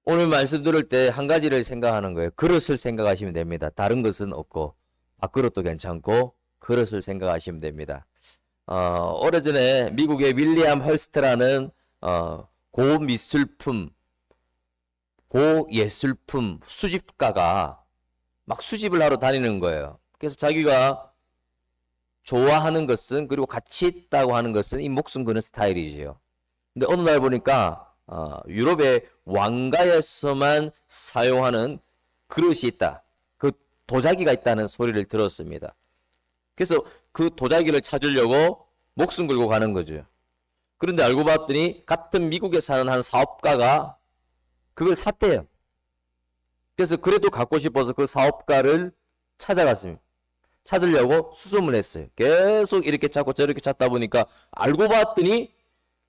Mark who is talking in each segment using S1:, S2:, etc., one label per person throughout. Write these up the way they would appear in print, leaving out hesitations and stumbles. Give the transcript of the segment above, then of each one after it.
S1: 오늘 말씀 들을 때 한 가지를 생각하는 거예요. 그릇을 생각하시면 됩니다. 다른 것은 없고 밥그릇도 괜찮고 그릇을 생각하시면 됩니다. 오래전에 미국의 윌리엄 헐스트라는 고미술품, 고예술품 수집가가 막 수집을 하러 다니는 거예요. 그래서 자기가 좋아하는 것은, 그리고 가치 있다고 하는 것은 이 목숨 거는 스타일이지요. 근데 어느 날 보니까 유럽의 왕가에서만 사용하는 그릇이 있다. 그 도자기가 있다는 소리를 들었습니다. 그래서 그 도자기를 찾으려고 목숨 걸고 가는 거죠. 그런데 알고 봤더니 같은 미국에 사는 한 사업가가 그걸 샀대요. 그래서 그래도 갖고 싶어서 그 사업가를 찾아갔습니다. 찾으려고 수소문 했어요. 계속 이렇게 찾고 저렇게 찾다 보니까 알고 봤더니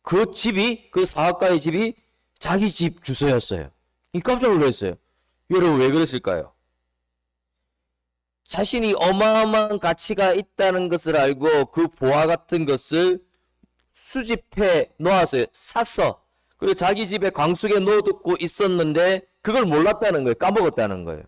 S1: 그 집이, 그 사업가의 집이 자기 집 주소였어요. 깜짝 놀랐어요. 여러분 왜 그랬을까요? 자신이 어마어마한 가치가 있다는 것을 알고 그 보화 같은 것을 수집해 놓았어요. 샀어. 그리고 자기 집에 광숙에 넣어두고 있었는데 그걸 몰랐다는 거예요. 까먹었다는 거예요.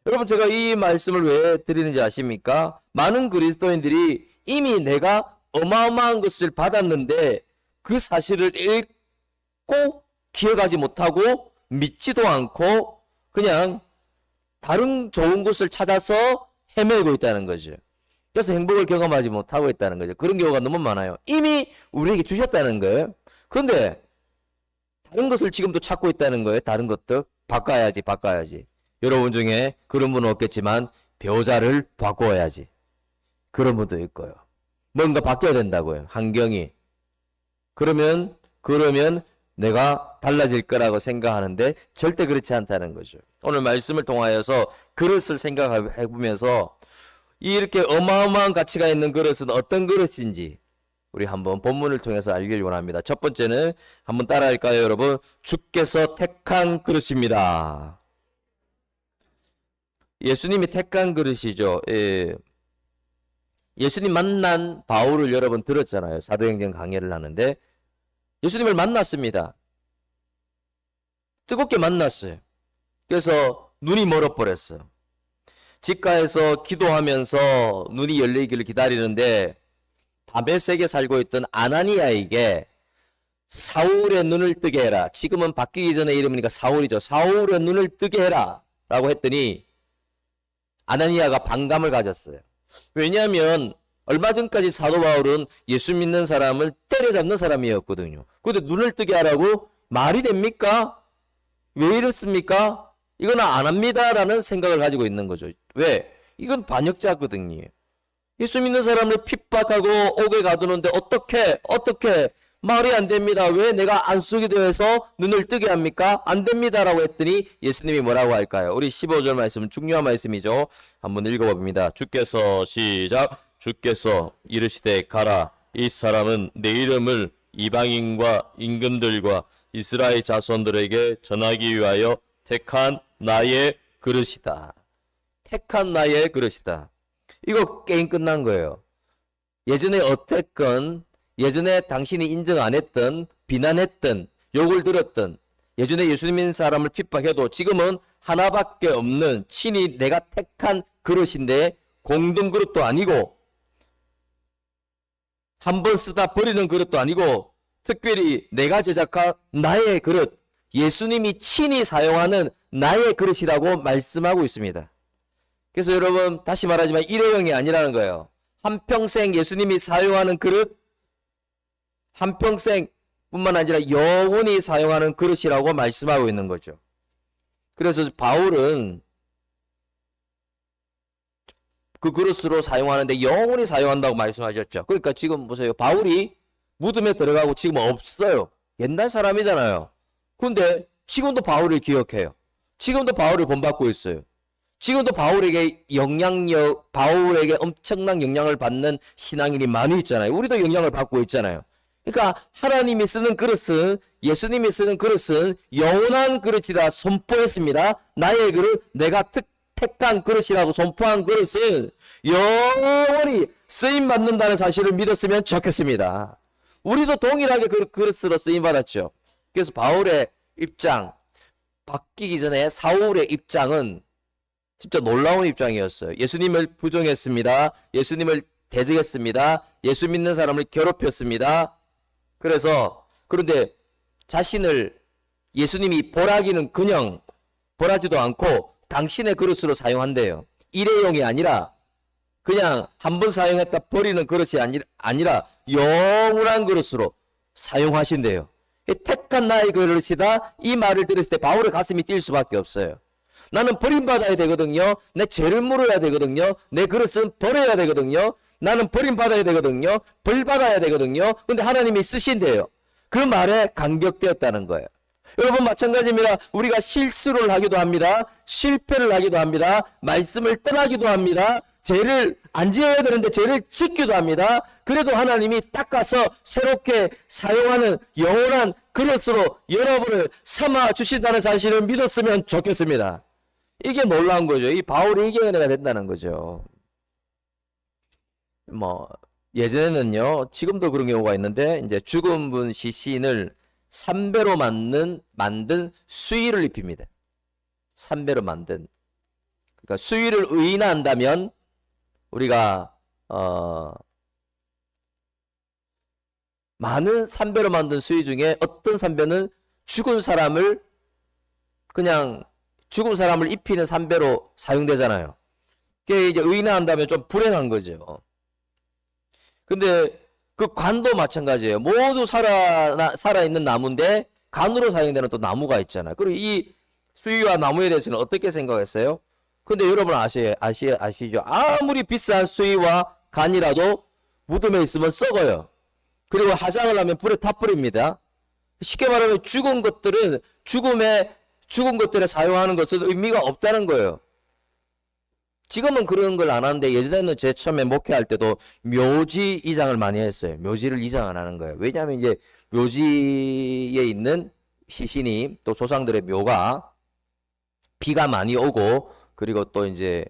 S1: 여러분 제가 이 말씀을 왜 드리는지 아십니까? 많은 그리스도인들이 이미 내가 어마어마한 것을 받았는데 그 사실을 읽고 기억하지 못하고 믿지도 않고 그냥 다른 좋은 것을 찾아서 헤매고 있다는 거죠. 그래서 행복을 경험하지 못하고 있다는 거죠. 그런 경우가 너무 많아요. 이미 우리에게 주셨다는 거예요. 그런데 다른 것을 지금도 찾고 있다는 거예요. 다른 것들 바꿔야지. 여러분 중에 그런 분은 없겠지만 배우자를 바꿔야지. 그런 분도 있고요. 뭔가 바뀌어야 된다고요. 환경이. 그러면 내가 달라질 거라고 생각하는데 절대 그렇지 않다는 거죠. 오늘 말씀을 통하여서 그릇을 생각해 보면서 이렇게 어마어마한 가치가 있는 그릇은 어떤 그릇인지 우리 한번 본문을 통해서 알기를 원합니다. 첫 번째는 한번 따라할까요, 여러분? 주께서 택한 그릇입니다. 예수님이 택한 그릇이죠. 예수님 만난 바울을 여러분 들었잖아요. 사도행전 강해를 하는데 예수님을 만났습니다. 뜨겁게 만났어요. 그래서 눈이 멀어버렸어요. 집가에서 기도하면서 눈이 열리기를 기다리는데 다메섹에 살고 있던 아나니아에게 사울의 눈을 뜨게 해라. 지금은 바뀌기 전에 이름이니까 사울이죠. 사울의 눈을 뜨게 해라 라고 했더니 아나니아가 반감을 가졌어요. 왜냐하면 얼마 전까지 사도 바울은 예수 믿는 사람을 때려잡는 사람이었거든요. 그런데 눈을 뜨게 하라고 말이 됩니까? 왜 이렇습니까? 이건 안 합니다라는 생각을 가지고 있는 거죠. 왜? 이건 반역자거든요. 예수 믿는 사람을 핍박하고 옥에 가두는데 어떻게 말이 안 됩니다. 왜 내가 안수게 되어서 눈을 뜨게 합니까? 안 됩니다라고 했더니 예수님이 뭐라고 할까요? 우리 15절 말씀은 중요한 말씀이죠. 한번 읽어봅니다. 주께서 시작. 주께서 이르시되 가라. 이 사람은 내 이름을 이방인과 임금들과 이스라엘 자손들에게 전하기 위하여 택한 나의 그릇이다. 택한 나의 그릇이다. 이거 게임 끝난 거예요. 예전에 어땠건, 예전에 당신이 인정 안 했던, 비난했던, 욕을 들었던, 예전에 예수님 믿는 사람을 핍박해도 지금은 하나밖에 없는 친히 내가 택한 그릇인데 공동 그릇도 아니고 한 번 쓰다 버리는 그릇도 아니고 특별히 내가 제작한 나의 그릇, 예수님이 친히 사용하는 나의 그릇이라고 말씀하고 있습니다. 그래서 여러분 다시 말하지만 일회용이 아니라는 거예요. 한평생 예수님이 사용하는 그릇, 한평생 뿐만 아니라 영원히 사용하는 그릇이라고 말씀하고 있는 거죠. 그래서 바울은 그 그릇으로 사용하는데 영원히 사용한다고 말씀하셨죠. 그러니까 지금 보세요. 바울이 무덤에 들어가고 지금 없어요. 옛날 사람이잖아요. 근데 지금도 바울을 기억해요. 지금도 바울을 본받고 있어요. 지금도 바울에게 바울에게 엄청난 영향을 받는 신앙인이 많이 있잖아요. 우리도 영향을 받고 있잖아요. 그러니까 하나님이 쓰는 그릇은, 예수님이 쓰는 그릇은 영원한 그릇이라 선포했습니다. 나의 그릇, 내가 택한 그릇이라고 선포한 그릇은 영원히 쓰임받는다는 사실을 믿었으면 좋겠습니다. 우리도 동일하게 그 그릇으로 쓰임받았죠. 그래서 바울의 입장, 바뀌기 전에 사울의 입장은 진짜 놀라운 입장이었어요. 예수님을 부정했습니다. 예수님을 대적했습니다. 예수 믿는 사람을 괴롭혔습니다. 그런데 자신을 예수님이 벌하기는 그냥 벌하지도 않고 당신의 그릇으로 사용한대요. 일회용이 아니라 그냥 한 번 사용했다 버리는 그릇이 아니라 영원한 그릇으로 사용하신대요. 택한 나의 그릇이다. 이 말을 들었을 때 바울의 가슴이 뛸 수밖에 없어요. 나는 버림받아야 되거든요. 내 죄를 물어야 되거든요. 내 그릇은 버려야 되거든요. 나는 버림받아야 되거든요. 벌받아야 되거든요. 근데 하나님이 쓰신대요. 그 말에 감격되었다는 거예요. 여러분 마찬가지입니다. 우리가 실수를 하기도 합니다. 실패를 하기도 합니다. 말씀을 떠나기도 합니다. 죄를 안 지어야 되는데 죄를 짓기도 합니다. 그래도 하나님이 닦아서 새롭게 사용하는 영원한 그릇으로 여러분을 삼아 주신다는 사실을 믿었으면 좋겠습니다. 이게 놀라운 거죠. 이 바울이 이게 은혜가 된다는 거죠. 예전에는요, 지금도 그런 경우가 있는데, 이제 죽은 분 시신을 삼배로 만든 수의를 입힙니다. 삼배로 만든. 그러니까 수의를 의인한다면, 우리가, 많은 삼배로 만든 수의 중에 어떤 삼배는 죽은 사람을 입히는 삼배로 사용되잖아요. 그게 이제 의인한다면 좀 불행한 거죠. 근데 그 관도 마찬가지예요. 모두 살아있는 나무인데 간으로 사용되는 또 나무가 있잖아요. 그리고 이 수의와 나무에 대해서는 어떻게 생각했어요? 근데 여러분 아시죠? 아무리 비싼 수의와 간이라도 무덤에 있으면 썩어요. 그리고 화장을 하면 불에 타버립니다. 쉽게 말하면 죽은 것들에 사용하는 것은 의미가 없다는 거예요. 지금은 그런 걸 안 하는데 예전에는 제 처음에 목회할 때도 묘지 이장을 많이 했어요. 묘지를 이장 안 하는 거예요. 왜냐하면 이제 묘지에 있는 시신이 또 조상들의 묘가 비가 많이 오고 그리고 또 이제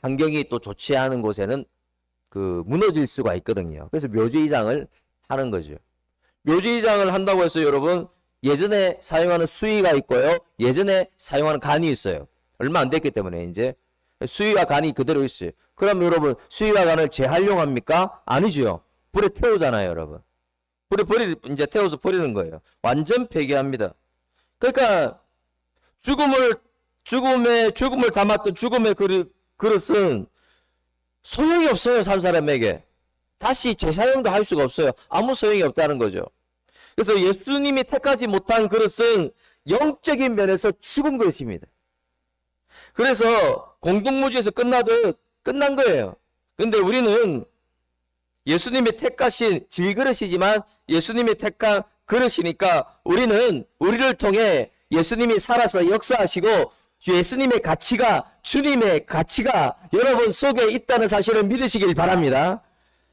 S1: 환경이 또 좋지 않은 곳에는 그 무너질 수가 있거든요. 그래서 묘지 이장을 하는 거죠. 묘지 이장을 한다고 해서 여러분 예전에 사용하는 수의가 있고요. 예전에 사용하는 간이 있어요. 얼마 안 됐기 때문에 이제 수의와 간이 그대로 있어요. 그럼 여러분 수의와 간을 재활용합니까? 아니죠. 불에 태우잖아요, 여러분. 불에 이제 태워서 버리는 거예요. 완전 폐기합니다. 그러니까 죽음을 담았던 죽음의 그릇은 소용이 없어요, 산 사람에게. 다시 재사용도 할 수가 없어요. 아무 소용이 없다는 거죠. 그래서 예수님이 택하지 못한 그릇은 영적인 면에서 죽은 그릇입니다. 그래서 공동무지에서 끝나듯 끝난 거예요. 근데 우리는 예수님이 택하신 질그릇이지만 예수님이 택한 그릇이니까 우리는 우리를 통해 예수님이 살아서 역사하시고 예수님의 가치가 주님의 가치가 여러분 속에 있다는 사실을 믿으시길 바랍니다.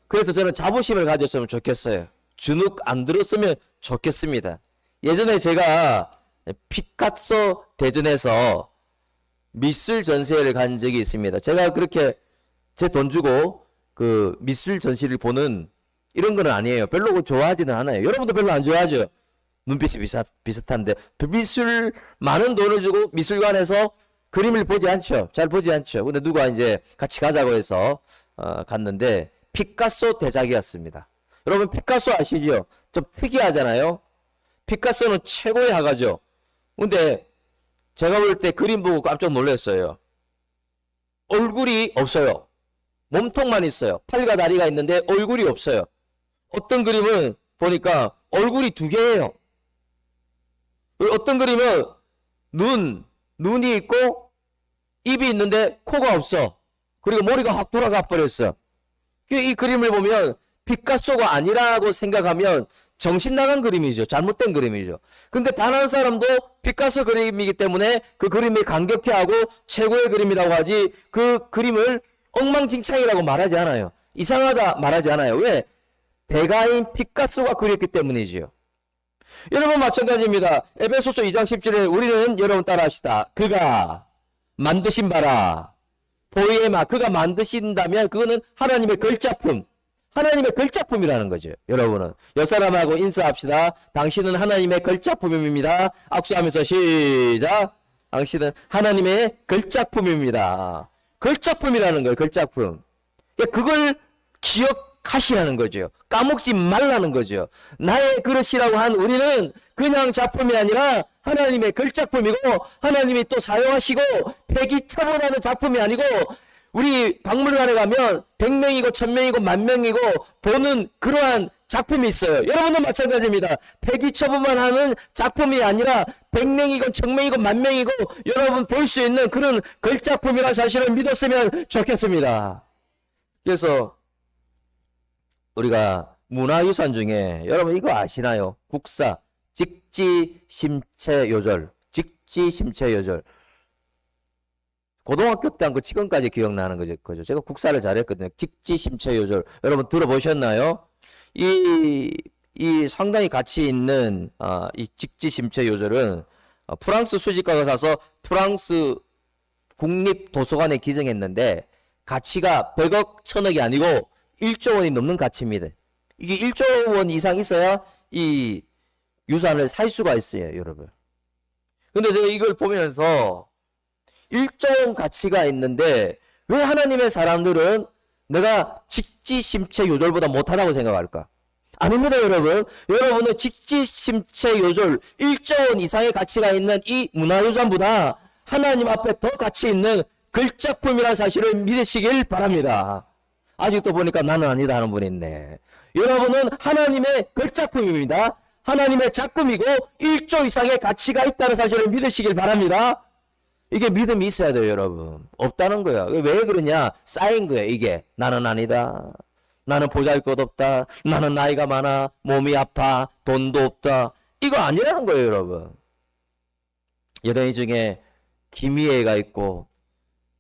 S1: 그래서 저는 자부심을 가졌으면 좋겠어요. 주눅 안 들었으면 좋겠습니다. 예전에 제가 피카소 대전에서 미술 전시회를 간 적이 있습니다. 제가 그렇게 제 돈 주고 그 미술 전시를 보는 이런 건 아니에요. 별로 좋아하지는 않아요. 여러분도 별로 안 좋아하죠? 눈빛이 비슷한데 많은 돈을 주고 미술관에서 그림을 보지 않죠. 잘 보지 않죠. 근데 누가 이제 같이 가자고 해서 갔는데 피카소 대작이었습니다. 여러분 피카소 아시죠? 좀 특이하잖아요. 피카소는 최고의 화가죠. 근데 제가 볼 때 그림 보고 깜짝 놀랐어요. 얼굴이 없어요. 몸통만 있어요. 팔과 다리가 있는데 얼굴이 없어요. 어떤 그림은 보니까 얼굴이 2개예요. 어떤 그림은 눈이 있고 입이 있는데 코가 없어. 그리고 머리가 확 돌아가 버렸어. 이 그림을 보면 피카소가 아니라고 생각하면 정신 나간 그림이죠. 잘못된 그림이죠. 근데 단 한 사람도 피카소 그림이기 때문에 그 그림을 감격해하고 최고의 그림이라고 하지 그 그림을 엉망진창이라고 말하지 않아요. 이상하다 말하지 않아요. 왜? 대가인 피카소가 그렸기 때문이지요. 여러분 마찬가지입니다. 에베소서 2장 10절에 우리는 여러분 따라합시다. 그가 만드신 바라. 포이에마 그가 만드신다면 그거는 하나님의 걸작품. 하나님의 걸작품이라는 거죠. 여러분은 옆 사람하고 인사합시다. 당신은 하나님의 걸작품입니다. 악수하면서 시작. 당신은 하나님의 걸작품입니다. 걸작품이라는 거예요. 걸작품. 그걸 기억하시라는 거죠. 까먹지 말라는 거죠. 나의 그릇이라고 한 우리는 그냥 작품이 아니라 하나님의 걸작품이고, 하나님이 또 사용하시고 폐기 처분하는 작품이 아니고, 우리 박물관에 가면 100명이고 1000명이고 10,000명이고 보는 그러한 작품이 있어요. 여러분도 마찬가지입니다. 폐기 처분만 하는 작품이 아니라 100명이고 1000명이고 10,000명이고 여러분 볼 수 있는 그런 걸작품이라는 사실을 믿었으면 좋겠습니다. 그래서 우리가 문화유산 중에 여러분 이거 아시나요? 국사, 직지심체요절, 직지심체요절. 고등학교 때 한 거 지금까지 기억나는 거죠. 제가 국사를 잘했거든요. 직지심체요절. 여러분 들어보셨나요? 이 상당히 가치 있는 이 직지심체요절은 프랑스 수집가가 사서 프랑스 국립도서관에 기증했는데 가치가 100억, 1000억이 아니고 1조 원이 넘는 가치입니다. 이게 1조 원 이상 있어야 이 유산을 살 수가 있어요, 여러분. 근데 제가 이걸 보면서 1조 원 가치가 있는데 왜 하나님의 사람들은 내가 직지심체요절보다 못하다고 생각할까? 아닙니다, 여러분. 여러분은 직지심체요절 1조 원 이상의 가치가 있는 이 문화유산보다 하나님 앞에 더 가치 있는 걸작품이라는 사실을 믿으시길 바랍니다. 아직도 보니까 나는 아니다 하는 분이 있네. 여러분은 하나님의 걸작품입니다. 하나님의 작품이고 1조 이상의 가치가 있다는 사실을 믿으시길 바랍니다. 이게 믿음이 있어야 돼요, 여러분. 없다는 거야. 왜 그러냐? 쌓인 거야, 이게. 나는 아니다. 나는 보잘것없다. 나는 나이가 많아. 몸이 아파. 돈도 없다. 이거 아니라는 거예요, 여러분. 여성이 중에 김희애가 있고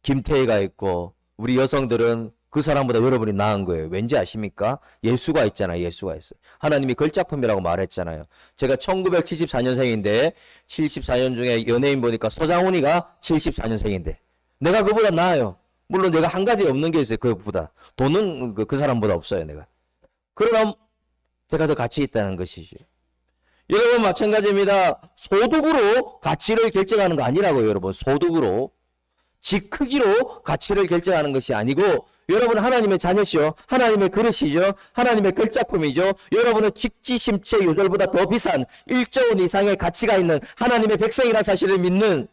S1: 김태희가 있고 우리 여성들은 그 사람보다 여러분이 나은 거예요. 왠지 아십니까? 예수가 있잖아요. 예수가 있어요. 하나님이 걸작품이라고 말했잖아요. 제가 1974년생인데 74년 중에 연예인 보니까 서장훈이가 74년생인데 내가 그보다 나아요. 물론 내가 한 가지 없는 게 있어요. 그보다. 돈은 그 사람보다 없어요. 내가. 그러나 제가 더 가치 있다는 것이죠. 여러분 마찬가지입니다. 소득으로 가치를 결정하는 거 아니라고요. 여러분. 소득으로. 집 크기로 가치를 결정하는 것이 아니고 여러분 하나님의 자녀시요. 하나님의 그릇이죠. 하나님의 걸작품이죠. 여러분은 직지심체요절보다 더 비싼 1조 원 이상의 가치가 있는 하나님의 백성이라는 사실을 믿는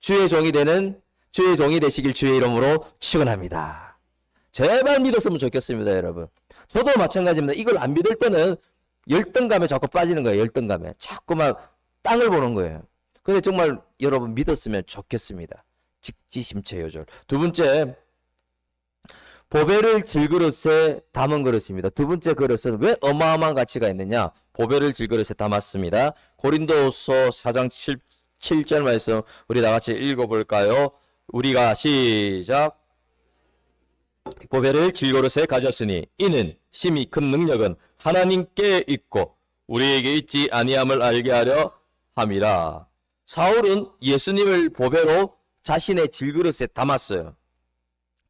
S1: 주의 종이 되시길 주의 이름으로 축원합니다. 제발 믿었으면 좋겠습니다, 여러분. 저도 마찬가지입니다. 이걸 안 믿을 때는 열등감에 자꾸 빠지는 거예요. 열등감에. 자꾸만 땅을 보는 거예요. 근데 정말 여러분 믿었으면 좋겠습니다. 직지심체요절. 두 번째, 보배를 질그릇에 담은 그릇입니다. 두 번째 그릇은 왜 어마어마한 가치가 있느냐? 보배를 질그릇에 담았습니다. 고린도서 4장 7절 말씀 우리 다 같이 읽어볼까요? 우리가 시작. 보배를 질그릇에 가졌으니 이는 심히 큰 능력은 하나님께 있고 우리에게 있지 아니함을 알게 하려 함이라. 사울은 예수님을 보배로 자신의 질그릇에 담았어요.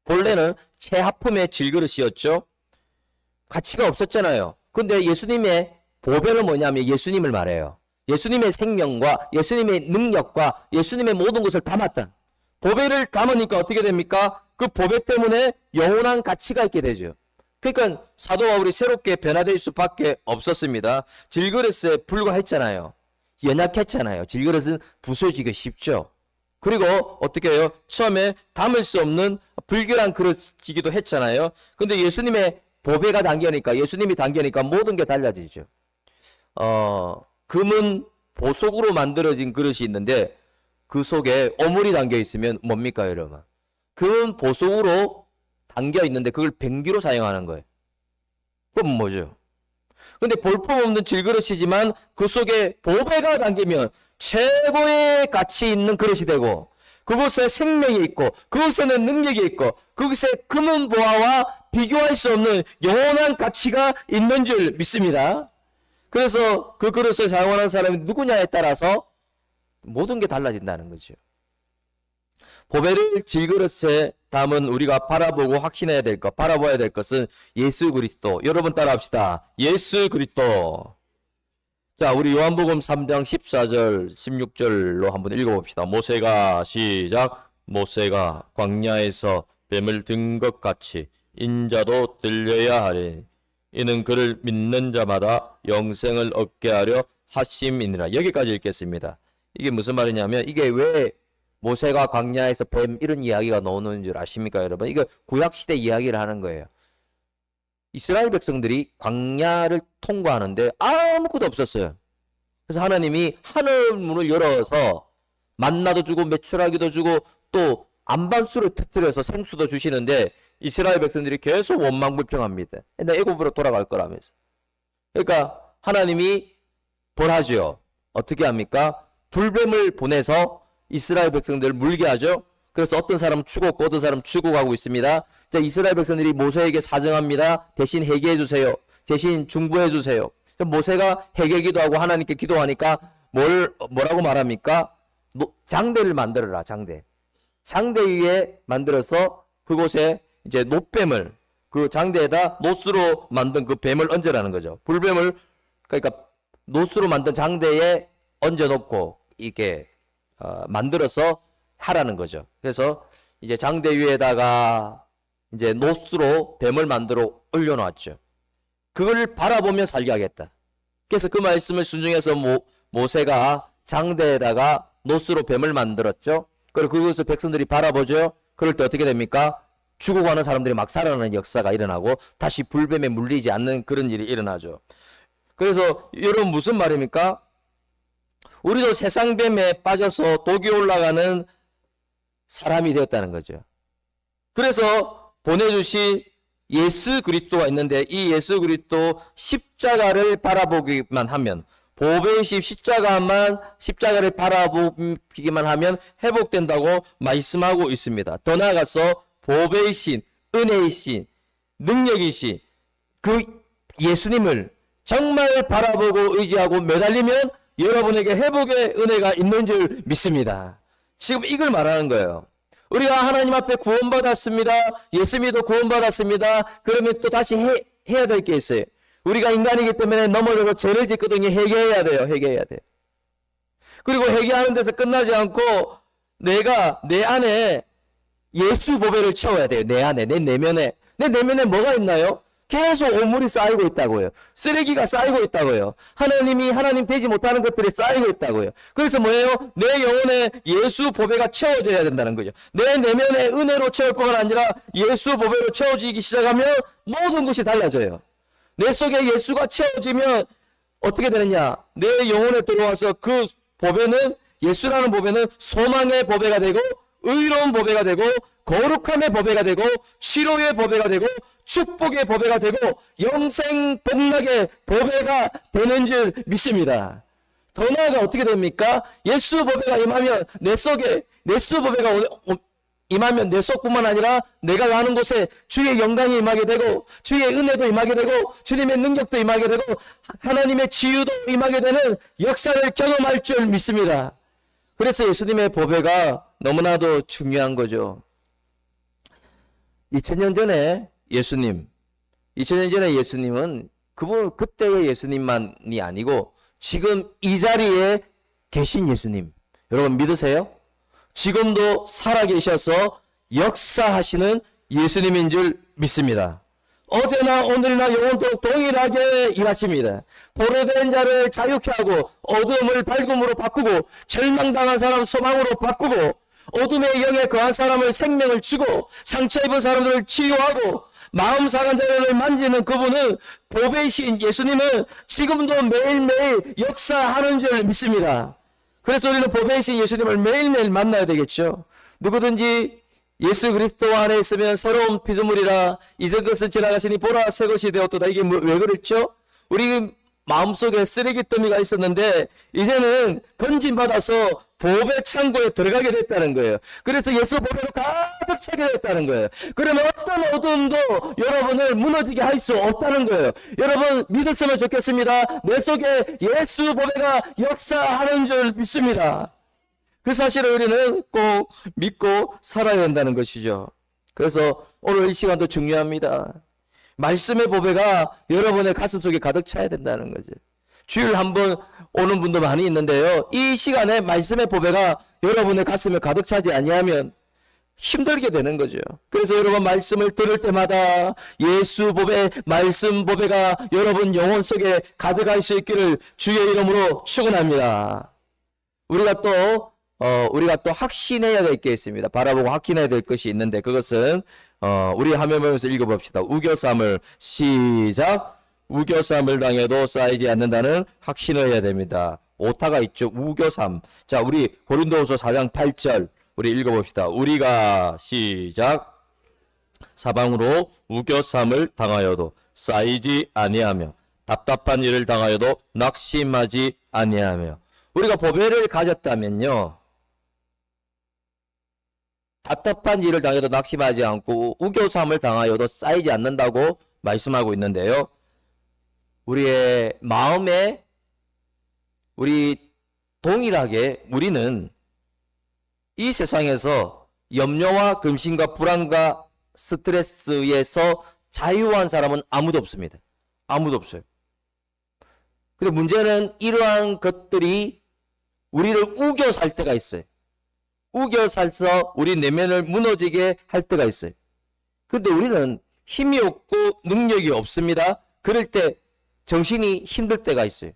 S1: 본래는 채하품의 질그릇이었죠. 가치가 없었잖아요. 근데 예수님의 보배는 뭐냐면 예수님을 말해요. 예수님의 생명과 예수님의 능력과 예수님의 모든 것을 담았다. 보배를 담으니까 어떻게 됩니까? 그 보배 때문에 영원한 가치가 있게 되죠. 그러니까 사도 바울이 새롭게 변화될 수밖에 없었습니다. 질그릇에 불과했잖아요. 연약했잖아요. 질그릇은 부서지기 쉽죠. 그리고 어떻게 해요? 처음에 담을 수 없는 불결한 그릇이기도 했잖아요. 근데 예수님의 보배가 담겨니까 예수님이 담겨니까 모든 게 달라지죠. 금은 보석으로 만들어진 그릇이 있는데 그 속에 오물이 담겨 있으면 뭡니까, 여러분? 금은 보석으로 담겨 있는데 그걸 변기로 사용하는 거예요. 그럼 뭐죠? 근데 볼품없는 질그릇이지만 그 속에 보배가 담기면 최고의 가치 있는 그릇이 되고 그곳에 생명이 있고 그곳에는 능력이 있고 그곳에 금은 보화와 비교할 수 없는 영원한 가치가 있는 줄 믿습니다. 그래서 그 그릇을 사용하는 사람이 누구냐에 따라서 모든 게 달라진다는 거죠. 보배를 질그릇에 다음은 우리가 바라보고 확신해야 될 것, 바라봐야 될 것은 예수 그리스도. 여러분 따라합시다. 예수 그리스도. 자, 우리 요한복음 3장 14절, 16절로 한번 읽어봅시다. 모세가 시작. 모세가 광야에서 뱀을 든 것 같이 인자도 들려야 하리. 이는 그를 믿는 자마다 영생을 얻게 하려 하심이니라. 여기까지 읽겠습니다. 이게 무슨 말이냐면 이게 왜 모세가 광야에서 뱀 이런 이야기가 나오는 줄 아십니까, 여러분? 이거 구약시대 이야기를 하는 거예요. 이스라엘 백성들이 광야를 통과하는데 아무것도 없었어요. 그래서 하나님이 하늘 문을 열어서 만나도 주고 메추라기도 주고 또 안반수를 터뜨려서 생수도 주시는데 이스라엘 백성들이 계속 원망불평합니다. 나 애굽으로 돌아갈 거라면서. 그러니까 하나님이 벌하죠. 어떻게 합니까? 불뱀을 보내서 이스라엘 백성들을 물게 하죠. 그래서 어떤 사람은 죽었고 어떤 사람은 죽어가고 있습니다. 자, 이스라엘 백성들이 모세에게 사정합니다. 대신 회개해 주세요. 대신 중보해 주세요. 모세가 회개 기도하고 하나님께 기도하니까 뭐라고 말합니까? 장대를 만들어라. 장대 위에 만들어서 그곳에 이제 놋뱀을 그 장대에다 놋으로 만든 그 뱀을 얹으라는 거죠. 불뱀을 그러니까 놋으로 만든 장대에 얹어놓고 이렇게 만들어서 하라는 거죠. 그래서 이제 장대 위에다가 이제 놋으로 뱀을 만들어 올려놓았죠. 그걸 바라보며 살게 하겠다. 그래서 그 말씀을 순종해서 모세가 장대에다가 놋으로 뱀을 만들었죠. 그리고 그것을 백성들이 바라보죠. 그럴 때 어떻게 됩니까? 죽어가는 사람들이 막 살아나는 역사가 일어나고 다시 불뱀에 물리지 않는 그런 일이 일어나죠. 그래서 여러분 무슨 말입니까? 우리도 세상 뱀에 빠져서 독이 올라가는 사람이 되었다는 거죠. 그래서 보내주신 예수 그리스도가 있는데 이 예수 그리스도 십자가를 바라보기만 하면 보배이신 십자가를 바라보기만 하면 회복된다고 말씀하고 있습니다. 더 나아가서 보배이신 은혜이신 능력이신 그 예수님을 정말 바라보고 의지하고 매달리면 여러분에게 회복의 은혜가 있는 줄 믿습니다. 지금 이걸 말하는 거예요. 우리가 하나님 앞에 구원받았습니다. 예수 믿어 구원받았습니다. 그러면 또 다시 해야 될 게 있어요. 우리가 인간이기 때문에 넘어져서 죄를 짓거든요. 회개해야 돼요. 회개해야 돼요. 그리고 회개하는 데서 끝나지 않고 내가 내 안에 예수 보배를 채워야 돼요. 내 안에, 내 내면에. 내 내면에 뭐가 있나요? 계속 오물이 쌓이고 있다고요. 쓰레기가 쌓이고 있다고요. 하나님 되지 못하는 것들이 쌓이고 있다고요. 그래서 뭐예요? 내 영혼에 예수 보배가 채워져야 된다는 거죠. 내 내면에 은혜로 채울 뿐만 아니라 예수 보배로 채워지기 시작하면 모든 것이 달라져요. 내 속에 예수가 채워지면 어떻게 되느냐? 내 영혼에 들어와서 그 보배는 예수라는 보배는 소망의 보배가 되고 의로운 보배가 되고 거룩함의 보배가 되고 치료의 보배가 되고 축복의 보배가 되고 영생 복락의 보배가 되는 줄 믿습니다. 더 나아가 어떻게 됩니까? 예수 보배가 임하면 내 속에 예수 보배가 임하면 내 속뿐만 아니라 내가 가는 곳에 주의 영광이 임하게 되고 주의 은혜도 임하게 되고 주님의 능력도 임하게 되고 하나님의 지유도 임하게 되는 역사를 경험할 줄 믿습니다. 그래서 예수님의 보배가 너무나도 중요한 거죠. 2000년 전에 예수님은 그때의 예수님만이 아니고 지금 이 자리에 계신 예수님 여러분 믿으세요? 지금도 살아계셔서 역사하시는 예수님인 줄 믿습니다. 어제나 오늘나 영원토록 동일하게 일하십니다. 포로된 자를 자유케 하고 어둠을 밝음으로 바꾸고 절망당한 사람 소망으로 바꾸고 어둠의 영에 거한 사람을 생명을 주고 상처 입은 사람들을 치유하고 마음 상한 자를 만지는 그분은 보배이신 예수님은 지금도 매일매일 역사하는 줄 믿습니다. 그래서 우리는 보배이신 예수님을 매일매일 만나야 되겠죠. 누구든지 예수 그리스도 안에 있으면 새로운 피조물이라 이전 것은 지나가시니 보라 새 것이 되었도다. 이게 왜 그랬죠? 우리 마음속에 쓰레기 더미가 있었는데 이제는 건진받아서 보배 창고에 들어가게 됐다는 거예요. 그래서 예수 보배로 가득 차게 됐다는 거예요. 그러면 어떤 어둠도 여러분을 무너지게 할 수 없다는 거예요. 여러분 믿었으면 좋겠습니다. 내 속에 예수 보배가 역사하는 줄 믿습니다. 그 사실을 우리는 꼭 믿고 살아야 한다는 것이죠. 그래서 오늘 이 시간도 중요합니다. 말씀의 보배가 여러분의 가슴 속에 가득 차야 된다는 거죠. 주일 한번 오는 분도 많이 있는데요. 이 시간에 말씀의 보배가 여러분의 가슴에 가득 차지 아니하면 힘들게 되는 거죠. 그래서 여러분 말씀을 들을 때마다 예수 보배, 말씀 보배가 여러분 영혼 속에 가득할 수 있기를 주의 이름으로 축원합니다. 우리가 또 확신해야 될 게 있습니다. 바라보고 확신해야 될 것이 있는데 그것은 우리 화면 보면서 읽어봅시다. 우겨쌈을 시작. 우겨쌈을 당해도 쌓이지 않는다는 확신을 해야 됩니다. 오타가 있죠. 우겨쌈. 자, 우리 고린도후서 4장 8절 우리 읽어봅시다. 우리가 시작. 사방으로 우겨쌈을 당하여도 쌓이지 아니하며 답답한 일을 당하여도 낙심하지 아니하며. 우리가 보배를 가졌다면요, 답답한 일을 당해도 낙심하지 않고 우겨쌈을 당하여도 쌓이지 않는다고 말씀하고 있는데요. 우리의 마음에 우리 동일하게 우리는 이 세상에서 염려와 근심과 불안과 스트레스에서 자유한 사람은 아무도 없습니다. 아무도 없어요. 근데 문제는 이러한 것들이 우리를 우겨 살 때가 있어요. 우겨 살서 우리 내면을 무너지게 할 때가 있어요. 근데 우리는 힘이 없고 능력이 없습니다. 그럴 때 정신이 힘들 때가 있어요.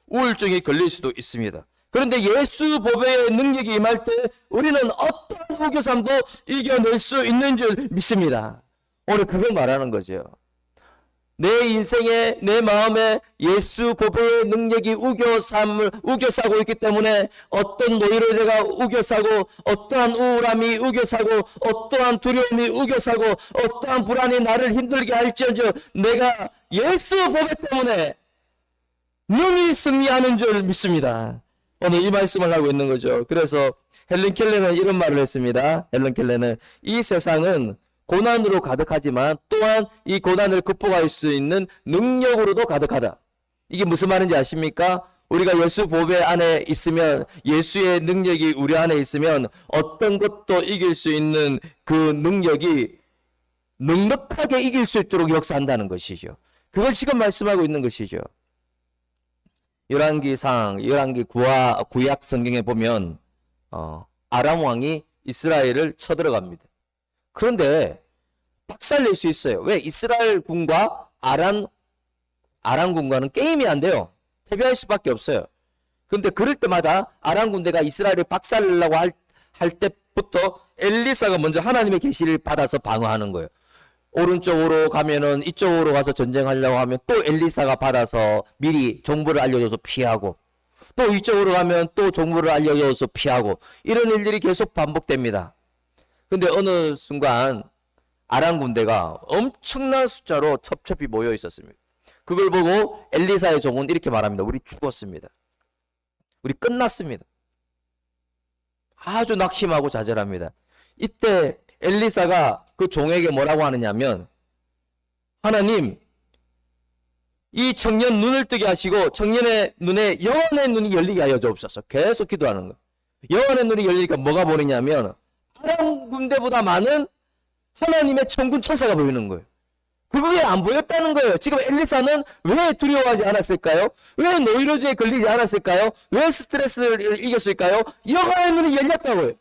S1: 우울증이 걸릴 수도 있습니다. 그런데 예수 보배의 능력이 임할 때 우리는 어떤 우겨쌈도 이겨낼 수 있는 줄 믿습니다. 오늘 그걸 말하는 거죠. 내 인생에 내 마음에 예수 보배의 능력이 우겨싸고 있기 때문에 어떤 노예를 내가 우겨싸고 어떠한 우울함이 우겨싸고 어떠한 두려움이 우겨싸고 어떠한 불안이 나를 힘들게 할지언정 내가 예수 보배 때문에 능히 승리하는 줄 믿습니다. 오늘 이 말씀을 하고 있는 거죠. 그래서 헬렌 켈러는 이런 말을 했습니다. 헬렌 켈러는 이 세상은 고난으로 가득하지만 또한 이 고난을 극복할 수 있는 능력으로도 가득하다. 이게 무슨 말인지 아십니까? 우리가 예수 보배 안에 있으면, 예수의 능력이 우리 안에 있으면 어떤 것도 이길 수 있는 그 능력이 넉넉하게 이길 수 있도록 역사한다는 것이죠. 그걸 지금 말씀하고 있는 것이죠. 열왕기 구약 성경에 보면 아람 왕이 이스라엘을 쳐들어갑니다. 그런데 박살낼 수 있어요. 왜? 이스라엘 군과 아람 군과는 게임이 안 돼요. 패배할 수밖에 없어요. 그런데 그럴 때마다 아람 군대가 이스라엘을 박살내려고 할 때부터 엘리사가 먼저 하나님의 계시를 받아서 방어하는 거예요. 오른쪽으로 가면은 이쪽으로 가서 전쟁하려고 하면 또 엘리사가 받아서 미리 정보를 알려줘서 피하고, 또 이쪽으로 가면 또 정보를 알려줘서 피하고, 이런 일들이 계속 반복됩니다. 근데 어느 순간 아람 군대가 엄청난 숫자로 첩첩이 모여 있었습니다. 그걸 보고 엘리사의 종은 이렇게 말합니다. 우리 죽었습니다. 우리 끝났습니다. 아주 낙심하고 좌절합니다. 이때 엘리사가 그 종에게 뭐라고 하느냐면, 하나님, 이 청년 눈을 뜨게 하시고 청년의 눈에 영혼의 눈이 열리게 하여 주옵소서. 계속 기도하는 거예요. 영혼의 눈이 열리니까 뭐가 보이냐면 아람 군대보다 많은 하나님의 천군 천사가 보이는 거예요. 그게 안 보였다는 거예요. 지금 엘리사는 왜 두려워하지 않았을까요? 왜 노이로즈에 걸리지 않았을까요? 왜 스트레스를 이겼을까요? 영혼의 눈이 열렸다고요.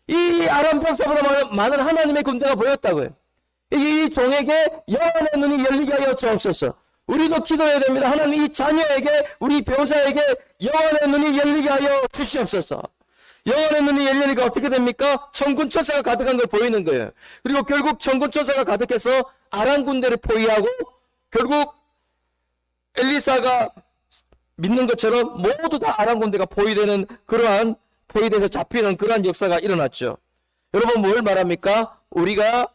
S1: 이 아람 병사보다 많은 하나님의 군대가 보였다고요. 이 종에게 영혼의 눈이 열리게 하여 주옵소서. 우리도 기도해야 됩니다. 하나님, 이 자녀에게, 우리 배우자에게 영혼의 눈이 열리게 하여 주시옵소서. 영혼의 눈이 열리니까 어떻게 됩니까? 천군 천사가 가득한 걸 보이는 거예요. 그리고 결국 천군 천사가 가득해서 아람 군대를 포위하고 결국 엘리사가 믿는 것처럼 모두 다 아람 군대가 포위돼서 잡히는 그러한 역사가 일어났죠. 여러분, 뭘 말합니까? 우리가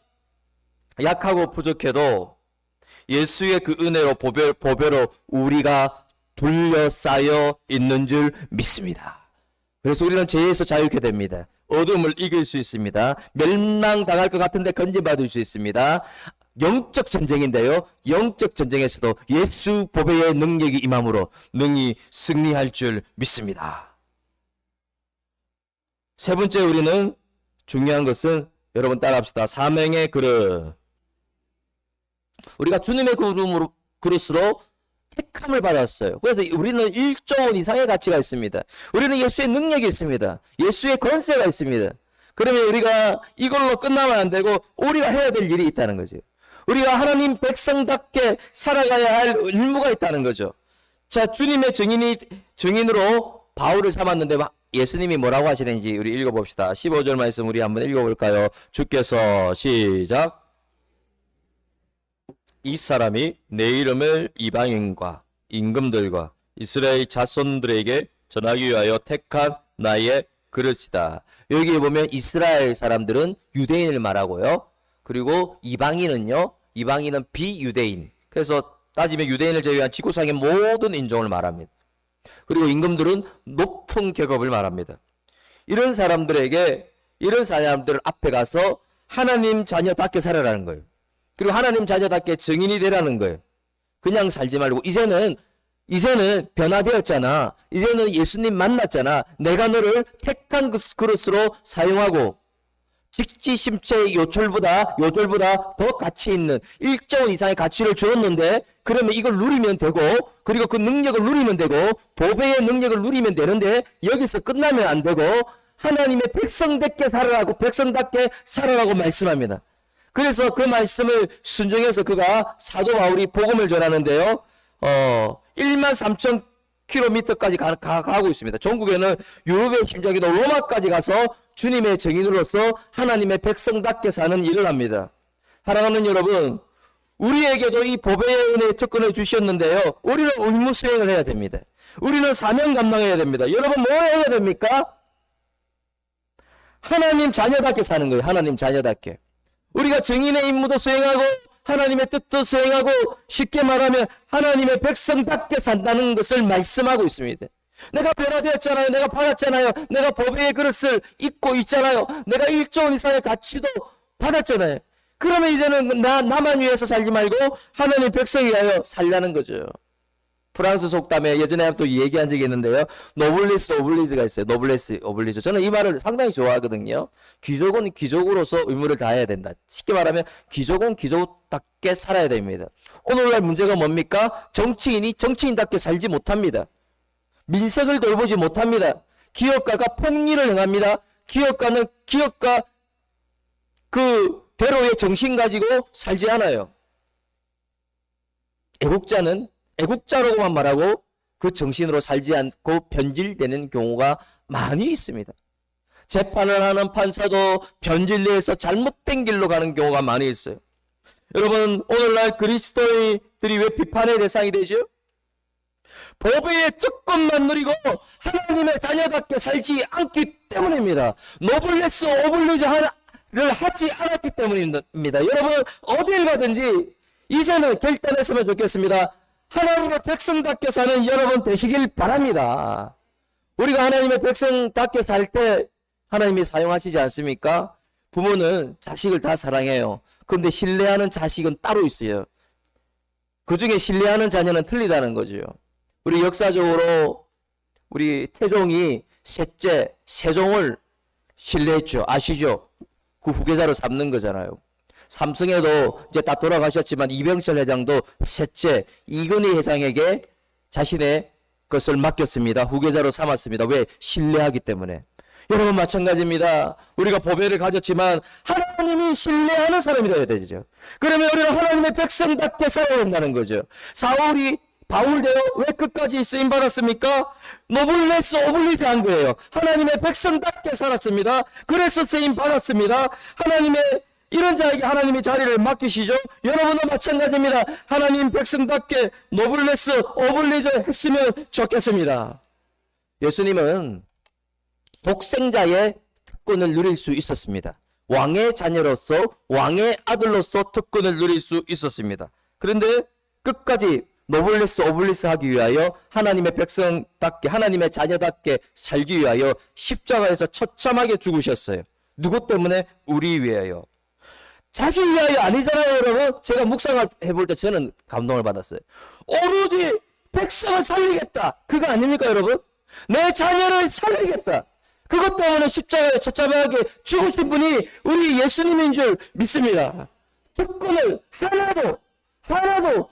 S1: 약하고 부족해도 예수의 그 은혜로 보배로 우리가 둘러싸여 있는 줄 믿습니다. 그래서 우리는 죄에서 자유케 됩니다. 어둠을 이길 수 있습니다. 멸망당할 것 같은데 건진받을 수 있습니다. 영적 전쟁인데요, 영적 전쟁에서도 예수 보배의 능력이 임함으로 능히 승리할 줄 믿습니다. 세 번째, 우리는 중요한 것은 여러분 따라합시다. 사명의 그릇. 우리가 주님의 그릇으로 택함을 받았어요. 그래서 우리는 1조 원 이상의 가치가 있습니다. 우리는 예수의 능력이 있습니다. 예수의 권세가 있습니다. 그러면 우리가 이걸로 끝나면 안 되고 우리가 해야 될 일이 있다는 거죠. 우리가 하나님 백성답게 살아가야 할 의무가 있다는 거죠. 자, 주님의 증인으로 바울을 삼았는데 예수님이 뭐라고 하시는지 우리 읽어봅시다. 15절 말씀 우리 한번 읽어볼까요? 주께서 시작. 이 사람이 내 이름을 이방인과 임금들과 이스라엘 자손들에게 전하기 위하여 택한 나의 그릇이다. 여기 보면 이스라엘 사람들은 유대인을 말하고요. 그리고 이방인은요. 이방인은 비유대인. 그래서 따지면 유대인을 제외한 지구상의 모든 인종을 말합니다. 그리고 임금들은 높은 계급을 말합니다. 이런 사람들 앞에 가서 하나님 자녀답게 살아라는 거예요. 그리고 하나님 자녀답게 증인이 되라는 거예요. 그냥 살지 말고 이제는 변화되었잖아. 이제는 예수님 만났잖아. 내가 너를 택한 그릇으로 사용하고 직지심체의 요절보다 더 가치 있는 1조 원 이상의 가치를 주었는데 그러면 이걸 누리면 되고 그리고 그 능력을 누리면 되고 보배의 능력을 누리면 되는데 여기서 끝나면 안 되고 하나님의 백성답게 살아라고 말씀합니다. 그래서 그 말씀을 순종해서 그가 사도 바울이 복음을 전하는데요. 1만 3천 킬로미터까지 가고 있습니다. 전국에는 유럽의 심지어도 로마까지 가서 주님의 증인으로서 하나님의 백성답게 사는 일을 합니다. 사랑하는 여러분, 우리에게도 이 보배의 은혜의 특권을 주셨는데요. 우리는 의무 수행을 해야 됩니다. 우리는 사명 감당해야 됩니다. 여러분 뭐 해야 됩니까? 하나님 자녀답게 사는 거예요. 하나님 자녀답게. 우리가 증인의 임무도 수행하고 하나님의 뜻도 수행하고 쉽게 말하면 하나님의 백성답게 산다는 것을 말씀하고 있습니다. 내가 변화되었잖아요. 내가 받았잖아요. 내가 보배의 그릇을 입고 있잖아요. 내가 1조 원 이상의 가치도 받았잖아요. 그러면 이제는 나만 위해서 살지 말고 하나님 백성을 위하여 살라는 거죠. 프랑스 속담에 예전에 또 얘기한 적이 있는데요. 노블리스 오블리즈가 있어요. 노블리스 오블리즈. 저는 이 말을 상당히 좋아하거든요. 귀족은 귀족으로서 의무를 다해야 된다. 쉽게 말하면 귀족은 귀족답게 살아야 됩니다. 오늘날 문제가 뭡니까? 정치인이 정치인답게 살지 못합니다. 민생을 돌보지 못합니다. 기업가가 폭리를 행합니다. 기업가는 기업가 그 대로의 정신 가지고 살지 않아요. 애국자는 애국자라고만 말하고 그 정신으로 살지 않고 변질되는 경우가 많이 있습니다. 재판을 하는 판사도 변질돼서 잘못된 길로 가는 경우가 많이 있어요. 여러분, 오늘날 그리스도인들이 왜 비판의 대상이 되죠? 보배의 특권만 누리고 하나님의 자녀답게 살지 않기 때문입니다. 노블레스 오블리주를 하지 않았기 때문입니다. 여러분, 어딜 가든지 이제는 결단했으면 좋겠습니다. 하나님의 백성답게 사는 여러분 되시길 바랍니다. 우리가 하나님의 백성답게 살 때 하나님이 사용하시지 않습니까? 부모는 자식을 다 사랑해요. 그런데 신뢰하는 자식은 따로 있어요. 그 중에 신뢰하는 자녀는 틀리다는 거죠. 우리 역사적으로 우리 태종이 셋째 세종을 신뢰했죠. 아시죠? 그 후계자로 삼는 거잖아요. 삼성에도 이제 다 돌아가셨지만 이병철 회장도 셋째 이건희 회장에게 자신의 것을 맡겼습니다. 후계자로 삼았습니다. 왜? 신뢰하기 때문에. 여러분 마찬가지입니다. 우리가 보배를 가졌지만 하나님이 신뢰하는 사람이 되어야 되죠. 그러면 우리는 하나님의 백성답게 살아야 된다는 거죠. 사울이 바울대로 왜 끝까지 쓰임받았습니까? 노블레스 오블리지 한 거예요. 하나님의 백성답게 살았습니다. 그래서 쓰임받았습니다. 하나님의 이런 자에게 하나님이 자리를 맡기시죠. 여러분도 마찬가지입니다. 하나님 백성답게 노블레스 오블리즈 했으면 좋겠습니다. 예수님은 독생자의 특권을 누릴 수 있었습니다. 왕의 자녀로서 왕의 아들로서 특권을 누릴 수 있었습니다. 그런데 끝까지 노블레스 오블리스 하기 위하여 하나님의 백성답게 하나님의 자녀답게 살기 위하여 십자가에서 처참하게 죽으셨어요. 누구 때문에? 우리 위하여. 자기 위하여 아니잖아요, 여러분. 제가 묵상을 해볼 때 저는 감동을 받았어요. 오로지 백성을 살리겠다. 그거 아닙니까, 여러분? 내 자녀를 살리겠다. 그것 때문에 십자가에 처참하게 죽으신 분이 우리 예수님인 줄 믿습니다. 특권을 하나도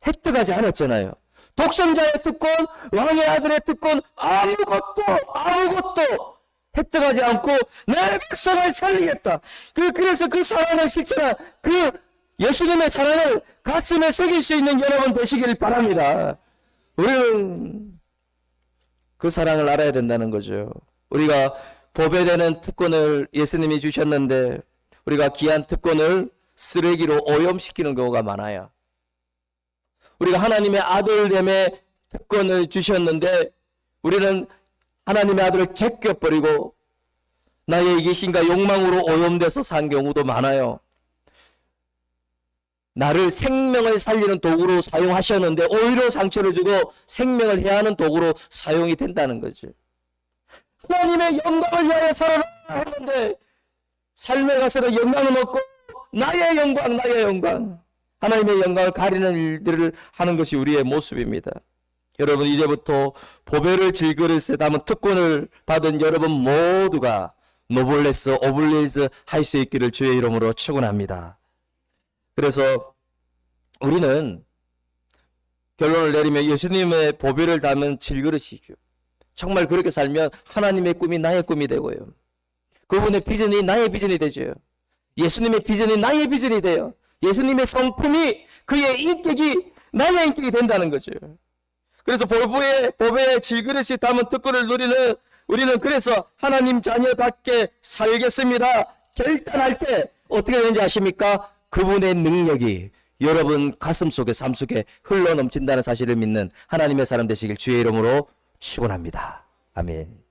S1: 획득하지 않았잖아요. 독선자의 특권, 왕의 아들의 특권, 아무것도 획득하지 않고 내 백성을 살리겠다. 그래서 그 사랑을 실천한 그 예수님의 사랑을 가슴에 새길 수 있는 여러분 되시길 바랍니다. 우리는 그 사랑을 알아야 된다는 거죠. 우리가 보배되는 특권을 예수님이 주셨는데 우리가 귀한 특권을 쓰레기로 오염시키는 경우가 많아요. 우리가 하나님의 아들됨의 특권을 주셨는데 우리는 하나님의 아들을 제껴버리고 나의 이기심과 욕망으로 오염돼서 산 경우도 많아요. 나를 생명을 살리는 도구로 사용하셨는데 오히려 상처를 주고 생명을 해하는 도구로 사용이 된다는 거죠. 하나님의 영광을 위하여 살아라 했는데 삶에 가서는 영광은 없고 나의 영광 하나님의 영광을 가리는 일들을 하는 것이 우리의 모습입니다. 여러분 이제부터 보배를 질그릇에 담은 특권을 받은 여러분 모두가 노블레스 오블리스 할 수 있기를 주의 이름으로 축원합니다. 그래서 우리는 결론을 내리면 예수님의 보배를 담은 질그릇이죠. 정말 그렇게 살면 하나님의 꿈이 나의 꿈이 되고요. 그분의 비전이 나의 비전이 되죠. 예수님의 비전이 나의 비전이 돼요. 예수님의 성품이 그의 인격이 나의 인격이 된다는 거죠. 그래서 보배의 질그릇이 담은 특권을 누리는 우리는 그래서 하나님 자녀답게 살겠습니다. 결단할 때 어떻게 되는지 아십니까? 그분의 능력이 여러분 가슴 속에 삶 속에 흘러넘친다는 사실을 믿는 하나님의 사람 되시길 주의 이름으로 축원합니다. 아멘.